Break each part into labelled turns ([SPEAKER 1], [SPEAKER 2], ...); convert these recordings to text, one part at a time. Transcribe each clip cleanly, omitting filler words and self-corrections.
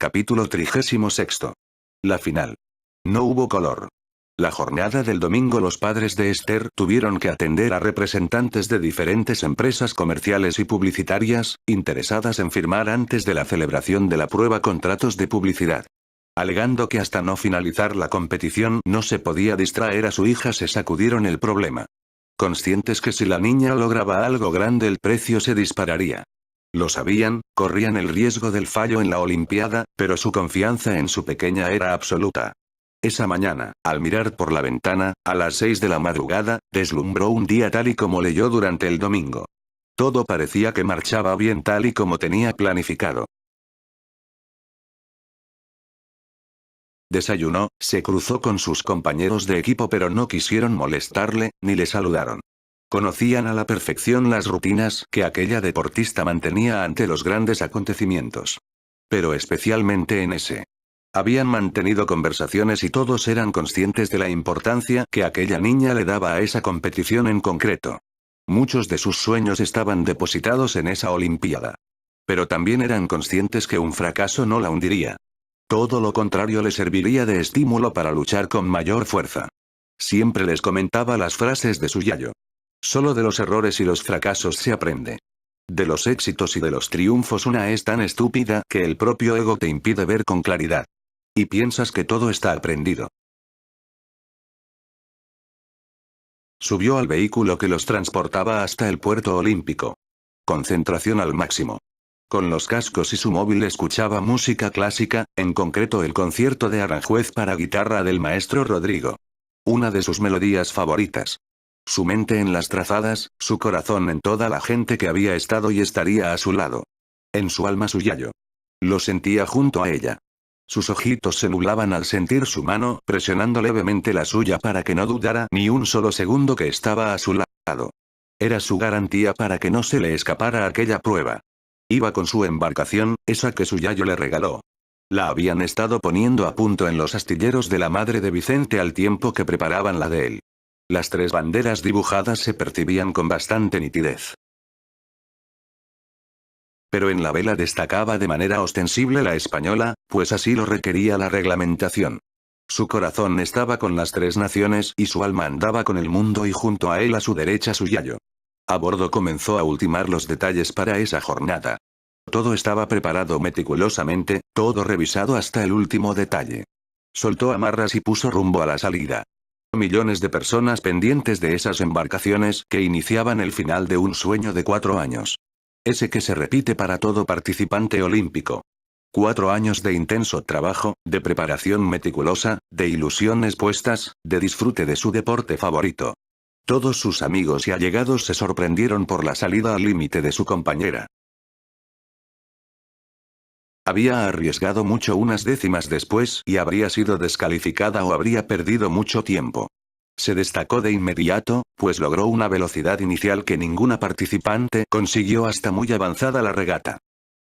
[SPEAKER 1] Capítulo 36. La final. No hubo color. La jornada del domingo los padres de Esther tuvieron que atender a representantes de diferentes empresas comerciales y publicitarias, interesadas en firmar antes de la celebración de la prueba contratos de publicidad. Alegando que hasta no finalizar la competición no se podía distraer a su hija, se sacudieron el problema. Conscientes que si la niña lograba algo grande el precio se dispararía. Lo sabían, corrían el riesgo del fallo en la Olimpiada, pero su confianza en su pequeña era absoluta. Esa mañana, al mirar por la ventana, a las 6 de la madrugada, deslumbró un día tal y como leyó durante el domingo. Todo parecía que marchaba bien tal y como tenía planificado. Desayunó, se cruzó con sus compañeros de equipo pero no quisieron molestarle, ni le saludaron. Conocían a la perfección las rutinas que aquella deportista mantenía ante los grandes acontecimientos. Pero especialmente en ese. Habían mantenido conversaciones y todos eran conscientes de la importancia que aquella niña le daba a esa competición en concreto. Muchos de sus sueños estaban depositados en esa Olimpiada. Pero también eran conscientes que un fracaso no la hundiría. Todo lo contrario le serviría de estímulo para luchar con mayor fuerza. Siempre les comentaba las frases de su yayo. Solo de los errores y los fracasos se aprende. De los éxitos y de los triunfos una es tan estúpida que el propio ego te impide ver con claridad. Y piensas que todo está aprendido. Subió al vehículo que los transportaba hasta el puerto olímpico. Concentración al máximo. Con los cascos y su móvil escuchaba música clásica, en concreto el concierto de Aranjuez para guitarra del maestro Rodrigo. Una de sus melodías favoritas. Su mente en las trazadas, su corazón en toda la gente que había estado y estaría a su lado. En su alma su yayo. Lo sentía junto a ella. Sus ojitos se nublaban al sentir su mano presionando levemente la suya para que no dudara ni un solo segundo que estaba a su lado. Era su garantía para que no se le escapara aquella prueba. Iba con su embarcación, esa que su yayo le regaló. La habían estado poniendo a punto en los astilleros de la madre de Vicente al tiempo que preparaban la de él. Las 3 banderas dibujadas se percibían con bastante nitidez. Pero en la vela destacaba de manera ostensible la española, pues así lo requería la reglamentación. Su corazón estaba con las 3 naciones y su alma andaba con el mundo y junto a él a su derecha su yayo. A bordo comenzó a ultimar los detalles para esa jornada. Todo estaba preparado meticulosamente, todo revisado hasta el último detalle. Soltó amarras y puso rumbo a la salida. Millones de personas pendientes de esas embarcaciones que iniciaban el final de un sueño de 4 años. Ese que se repite para todo participante olímpico. 4 años de intenso trabajo, de preparación meticulosa, de ilusiones puestas, de disfrute de su deporte favorito. Todos sus amigos y allegados se sorprendieron por la salida al límite de su compañera. Había arriesgado mucho unas décimas después y habría sido descalificada o habría perdido mucho tiempo. Se destacó de inmediato, pues logró una velocidad inicial que ninguna participante consiguió hasta muy avanzada la regata.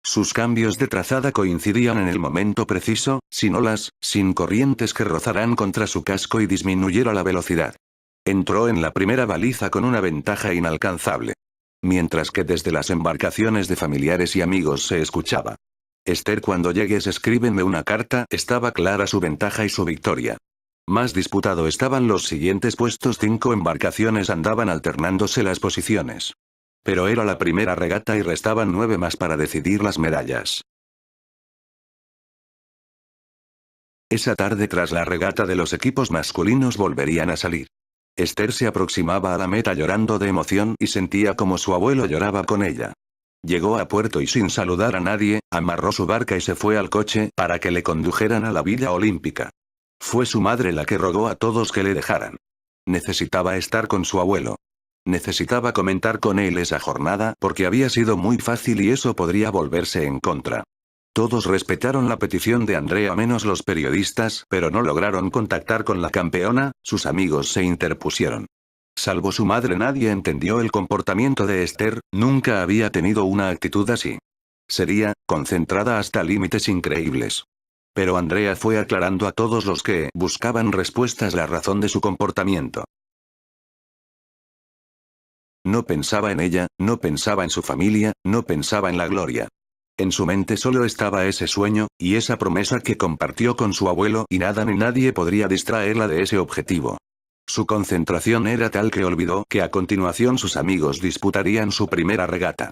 [SPEAKER 1] Sus cambios de trazada coincidían en el momento preciso, sin olas, sin corrientes que rozaran contra su casco y disminuyera la velocidad. Entró en la primera baliza con una ventaja inalcanzable. Mientras que desde las embarcaciones de familiares y amigos se escuchaba: Esther, cuando llegues escríbeme una carta, estaba clara su ventaja y su victoria. Más disputado estaban los siguientes puestos. 5 embarcaciones andaban alternándose las posiciones. Pero era la primera regata y restaban 9 más para decidir las medallas. Esa tarde tras la regata de los equipos masculinos volverían a salir. Esther se aproximaba a la meta llorando de emoción y sentía como su abuelo lloraba con ella. Llegó a puerto y sin saludar a nadie, amarró su barca y se fue al coche para que le condujeran a la Villa Olímpica. Fue su madre la que rogó a todos que le dejaran. Necesitaba estar con su abuelo. Necesitaba comentar con él esa jornada porque había sido muy fácil y eso podría volverse en contra. Todos respetaron la petición de Andrea menos los periodistas, pero no lograron contactar con la campeona, sus amigos se interpusieron. Salvo su madre nadie entendió el comportamiento de Esther, nunca había tenido una actitud así. Sería, concentrada hasta límites increíbles. Pero Andrea fue aclarando a todos los que buscaban respuestas la razón de su comportamiento. No pensaba en ella, no pensaba en su familia, no pensaba en la gloria. En su mente solo estaba ese sueño, y esa promesa que compartió con su abuelo y nada ni nadie podría distraerla de ese objetivo. Su concentración era tal que olvidó que a continuación sus amigos disputarían su primera regata.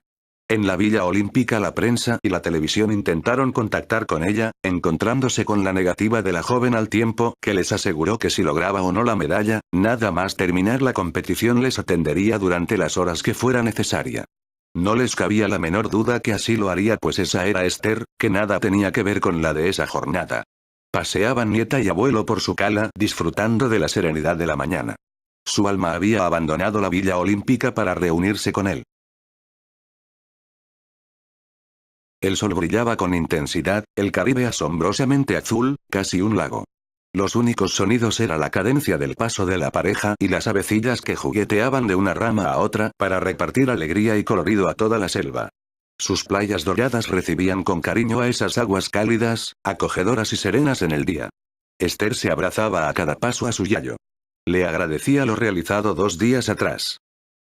[SPEAKER 1] En la Villa Olímpica la prensa y la televisión intentaron contactar con ella, encontrándose con la negativa de la joven al tiempo que les aseguró que si lograba o no la medalla, nada más terminar la competición les atendería durante las horas que fuera necesaria. No les cabía la menor duda que así lo haría pues esa era Esther, que nada tenía que ver con la de esa jornada. Paseaban nieta y abuelo por su cala disfrutando de la serenidad de la mañana. Su alma había abandonado la Villa Olímpica para reunirse con él. El sol brillaba con intensidad, el Caribe asombrosamente azul, casi un lago. Los únicos sonidos era la cadencia del paso de la pareja y las avecillas que jugueteaban de una rama a otra para repartir alegría y colorido a toda la selva. Sus playas doradas recibían con cariño a esas aguas cálidas, acogedoras y serenas en el día. Esther se abrazaba a cada paso a su yayo. Le agradecía lo realizado 2 días atrás.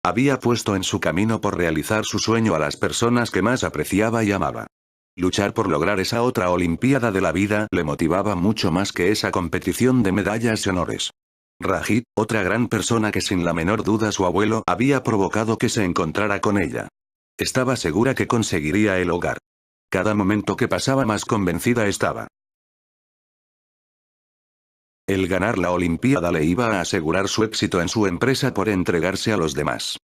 [SPEAKER 1] Había puesto en su camino por realizar su sueño a las personas que más apreciaba y amaba. Luchar por lograr esa otra Olimpiada de la vida le motivaba mucho más que esa competición de medallas y honores. Rajit, otra gran persona que sin la menor duda su abuelo había provocado que se encontrara con ella. Estaba segura que conseguiría el hogar. Cada momento que pasaba más convencida estaba. El ganar la Olimpiada le iba a asegurar su éxito en su empresa por entregarse a los demás.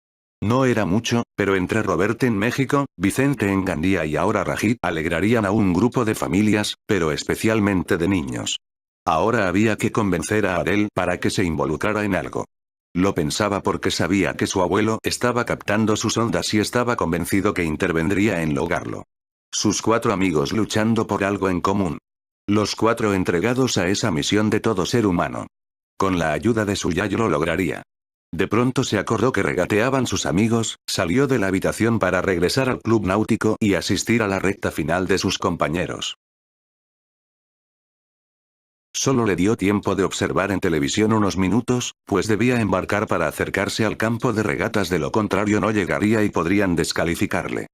[SPEAKER 1] No era mucho, pero entre Robert en México, Vicente en Gandía y ahora Rajit alegrarían a un grupo de familias, pero especialmente de niños. Ahora había que convencer a Adel para que se involucrara en algo. Lo pensaba porque sabía que su abuelo estaba captando sus ondas y estaba convencido que intervendría en lograrlo. Sus 4 amigos luchando por algo en común. Los 4 entregados a esa misión de todo ser humano. Con la ayuda de su yayo lo lograría. De pronto se acordó que regateaban sus amigos, salió de la habitación para regresar al club náutico y asistir a la recta final de sus compañeros. Solo le dio tiempo de observar en televisión unos minutos, pues debía embarcar para acercarse al campo de regatas, de lo contrario no llegaría y podrían descalificarle.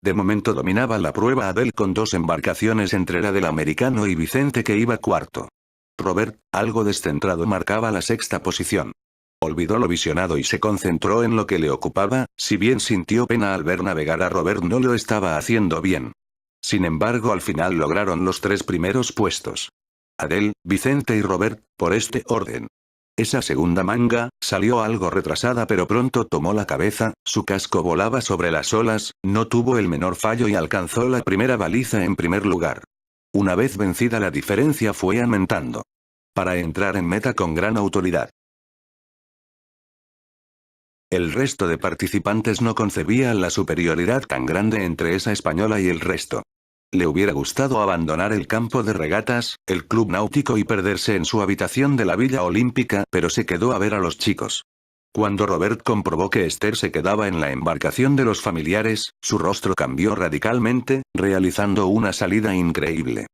[SPEAKER 1] De momento dominaba la prueba Adel con 2 embarcaciones entre la del americano y Vicente que iba cuarto. Robert, algo descentrado, marcaba la 6ª posición. Olvidó lo visionado y se concentró en lo que le ocupaba, si bien sintió pena al ver navegar a Robert no lo estaba haciendo bien. Sin embargo al final lograron los 3 primeros puestos. Adel, Vicente y Robert, por este orden. Esa segunda manga, salió algo retrasada pero pronto tomó la cabeza, su casco volaba sobre las olas, no tuvo el menor fallo y alcanzó la primera baliza en primer lugar. Una vez vencida la diferencia fue aumentando. Para entrar en meta con gran autoridad. El resto de participantes no concebían la superioridad tan grande entre esa española y el resto. Le hubiera gustado abandonar el campo de regatas, el club náutico y perderse en su habitación de la Villa Olímpica, pero se quedó a ver a los chicos. Cuando Robert comprobó que Esther se quedaba en la embarcación de los familiares, su rostro cambió radicalmente, realizando una salida increíble.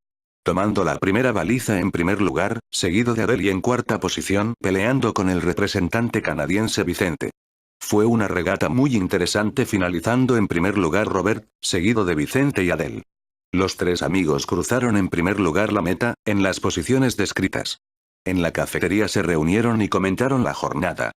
[SPEAKER 1] Tomando la primera baliza en primer lugar, seguido de Adel y en 4ª posición, peleando con el representante canadiense Vicente. Fue una regata muy interesante finalizando en primer lugar Robert, seguido de Vicente y Adel. Los 3 amigos cruzaron en primer lugar la meta, en las posiciones descritas. En la cafetería se reunieron y comentaron la jornada.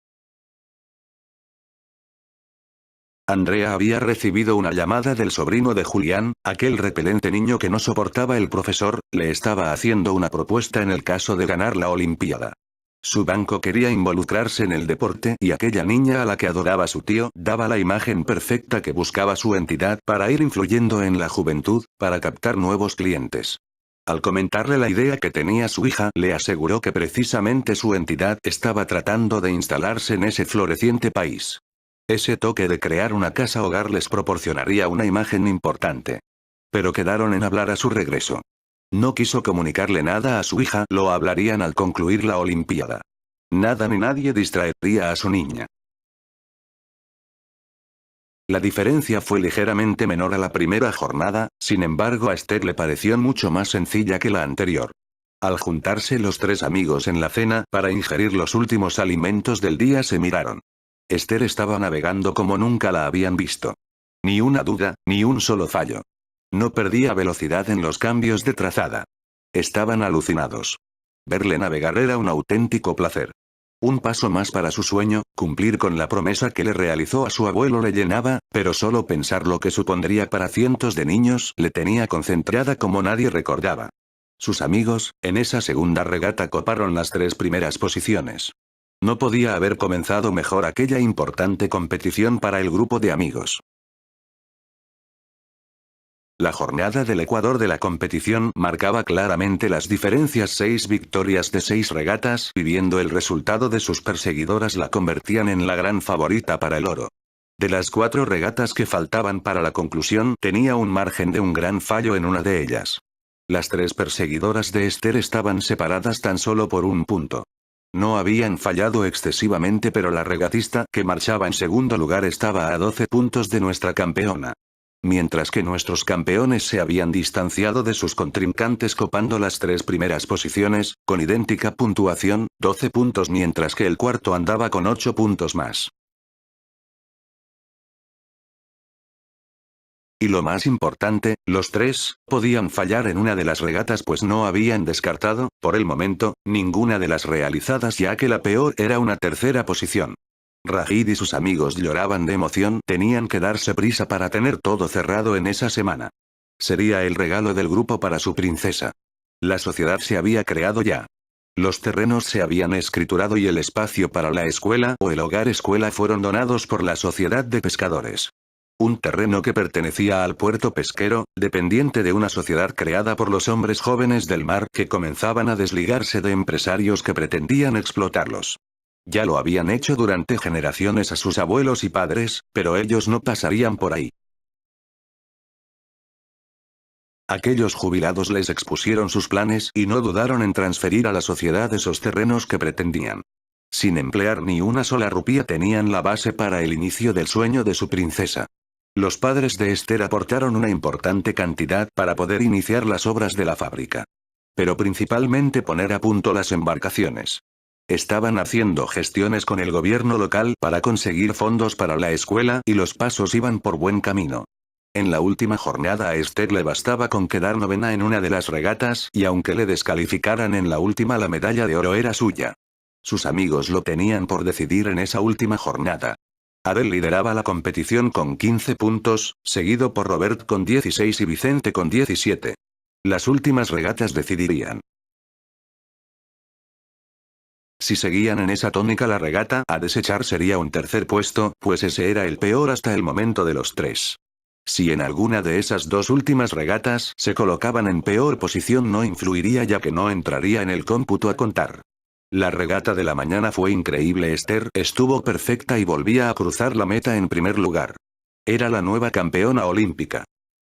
[SPEAKER 1] Andrea había recibido una llamada del sobrino de Julián, aquel repelente niño que no soportaba el profesor, le estaba haciendo una propuesta en el caso de ganar la Olimpiada. Su banco quería involucrarse en el deporte y aquella niña a la que adoraba su tío daba la imagen perfecta que buscaba su entidad para ir influyendo en la juventud, para captar nuevos clientes. Al comentarle la idea que tenía su hija, le aseguró que precisamente su entidad estaba tratando de instalarse en ese floreciente país. Ese toque de crear una casa hogar les proporcionaría una imagen importante. Pero quedaron en hablar a su regreso. No quiso comunicarle nada a su hija, lo hablarían al concluir la Olimpiada. Nada ni nadie distraería a su niña. La diferencia fue ligeramente menor a la primera jornada, sin embargo a Esther le pareció mucho más sencilla que la anterior. Al juntarse los 3 amigos en la cena para ingerir los últimos alimentos del día se miraron. Esther estaba navegando como nunca la habían visto. Ni una duda, ni un solo fallo. No perdía velocidad en los cambios de trazada. Estaban alucinados. Verle navegar era un auténtico placer. Un paso más para su sueño, cumplir con la promesa que le realizó a su abuelo le llenaba, pero solo pensar lo que supondría para cientos de niños le tenía concentrada como nadie recordaba. Sus amigos, en esa segunda regata coparon las 3 primeras posiciones. No podía haber comenzado mejor aquella importante competición para el grupo de amigos. La jornada del Ecuador de la competición marcaba claramente las diferencias. 6 victorias de 6 regatas y viendo el resultado de sus perseguidoras la convertían en la gran favorita para el oro. De las 4 regatas que faltaban para la conclusión tenía un margen de un gran fallo en una de ellas. Las 3 perseguidoras de Esther estaban separadas tan solo por un punto. No habían fallado excesivamente, pero la regatista que marchaba en segundo lugar estaba a 12 puntos de nuestra campeona. Mientras que nuestros campeones se habían distanciado de sus contrincantes copando las 3 primeras posiciones, con idéntica puntuación, 12 puntos, mientras que el cuarto andaba con 8 puntos más. Y lo más importante, los 3 podían fallar en una de las regatas, pues no habían descartado, por el momento, ninguna de las realizadas, ya que la peor era una tercera posición. Rajid y sus amigos lloraban de emoción, tenían que darse prisa para tener todo cerrado en esa semana. Sería el regalo del grupo para su princesa. La sociedad se había creado ya. Los terrenos se habían escriturado y el espacio para la escuela o el hogar escuela fueron donados por la sociedad de pescadores. Un terreno que pertenecía al puerto pesquero, dependiente de una sociedad creada por los hombres jóvenes del mar que comenzaban a desligarse de empresarios que pretendían explotarlos. Ya lo habían hecho durante generaciones a sus abuelos y padres, pero ellos no pasarían por ahí. Aquellos jubilados les expusieron sus planes y no dudaron en transferir a la sociedad esos terrenos que pretendían. Sin emplear ni una sola rupia tenían la base para el inicio del sueño de su princesa. Los padres de Esther aportaron una importante cantidad para poder iniciar las obras de la fábrica. Pero principalmente poner a punto las embarcaciones. Estaban haciendo gestiones con el gobierno local para conseguir fondos para la escuela y los pasos iban por buen camino. En la última jornada a Esther le bastaba con quedar novena en una de las regatas y aunque le descalificaran en la última, la medalla de oro era suya. Sus amigos lo tenían por decidir en esa última jornada. Adel lideraba la competición con 15 puntos, seguido por Robert con 16 y Vicente con 17. Las últimas regatas decidirían. Si seguían en esa tónica la regata a desechar sería un tercer puesto, pues ese era el peor hasta el momento de los 3. Si en alguna de esas 2 últimas regatas se colocaban en peor posición no influiría, ya que no entraría en el cómputo a contar. La regata de la mañana fue increíble. Esther estuvo perfecta y volvía a cruzar la meta en primer lugar. Era la nueva campeona olímpica.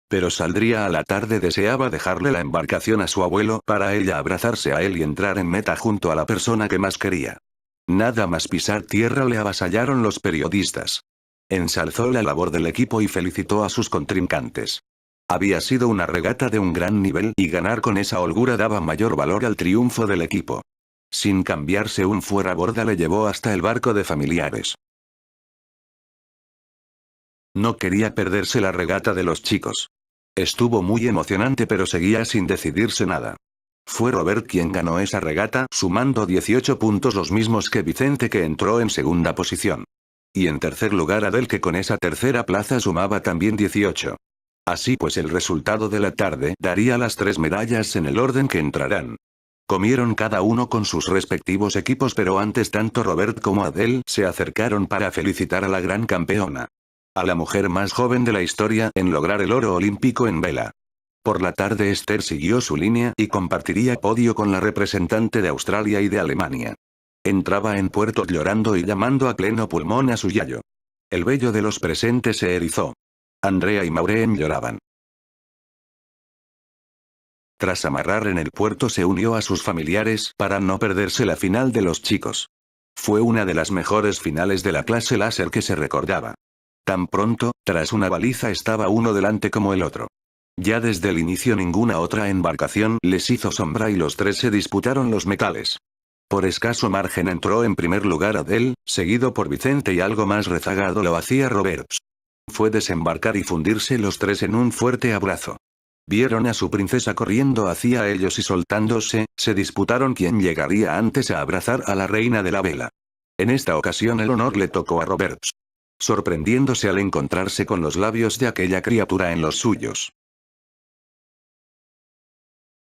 [SPEAKER 1] Pero saldría a la tarde. Deseaba dejarle la embarcación a su abuelo para ella abrazarse a él y entrar en meta junto a la persona que más quería. Nada más pisar tierra le avasallaron los periodistas. Ensalzó la labor del equipo y felicitó a sus contrincantes. Había sido una regata de un gran nivel y ganar con esa holgura daba mayor valor al triunfo del equipo. Sin cambiarse un fueraborda le llevó hasta el barco de familiares. No quería perderse la regata de los chicos. Estuvo muy emocionante, pero seguía sin decidirse nada. Fue Robert quien ganó esa regata, sumando 18 puntos, los mismos que Vicente, que entró en segunda posición. Y en tercer lugar Adel, que con esa tercera plaza sumaba también 18. Así pues el resultado de la tarde daría las 3 medallas en el orden que entrarán. Comieron cada uno con sus respectivos equipos, pero antes tanto Robert como Adel se acercaron para felicitar a la gran campeona. A la mujer más joven de la historia en lograr el oro olímpico en vela. Por la tarde Esther siguió su línea y compartiría podio con la representante de Australia y de Alemania. Entraba en puerto llorando y llamando a pleno pulmón a su yayo. El vello de los presentes se erizó. Andrea y Maureen lloraban. Tras amarrar en el puerto se unió a sus familiares para no perderse la final de los chicos. Fue una de las mejores finales de la clase láser que se recordaba. Tan pronto, tras una baliza estaba uno delante como el otro. Ya desde el inicio ninguna otra embarcación les hizo sombra y los 3 se disputaron los metales. Por escaso margen entró en primer lugar Adel, seguido por Vicente y algo más rezagado lo hacía Roberts. Fue desembarcar y fundirse los 3 en un fuerte abrazo. Vieron a su princesa corriendo hacia ellos y soltándose, se disputaron quién llegaría antes a abrazar a la reina de la vela. En esta ocasión el honor le tocó a Roberts, sorprendiéndose al encontrarse con los labios de aquella criatura en los suyos.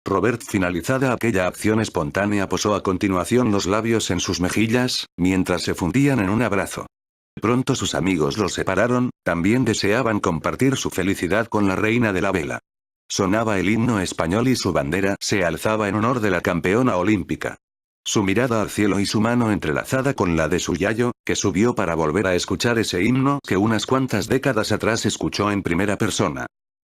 [SPEAKER 1] Robert, finalizada aquella acción espontánea, posó a continuación los labios en sus mejillas, mientras se fundían en un abrazo. Pronto sus amigos los separaron, también deseaban compartir su felicidad con la reina de la vela. Sonaba el himno español y su bandera se alzaba en honor de la campeona olímpica. Su mirada al cielo y su mano entrelazada con la de su yayo, que subió para volver a escuchar ese himno que unas cuantas décadas atrás escuchó en primera persona.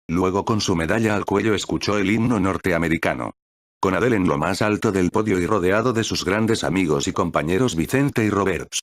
[SPEAKER 1] Luego con su medalla al cuello escuchó el himno norteamericano. Con Adele en lo más alto del podio y rodeado de sus grandes amigos y compañeros Vicente y Roberts.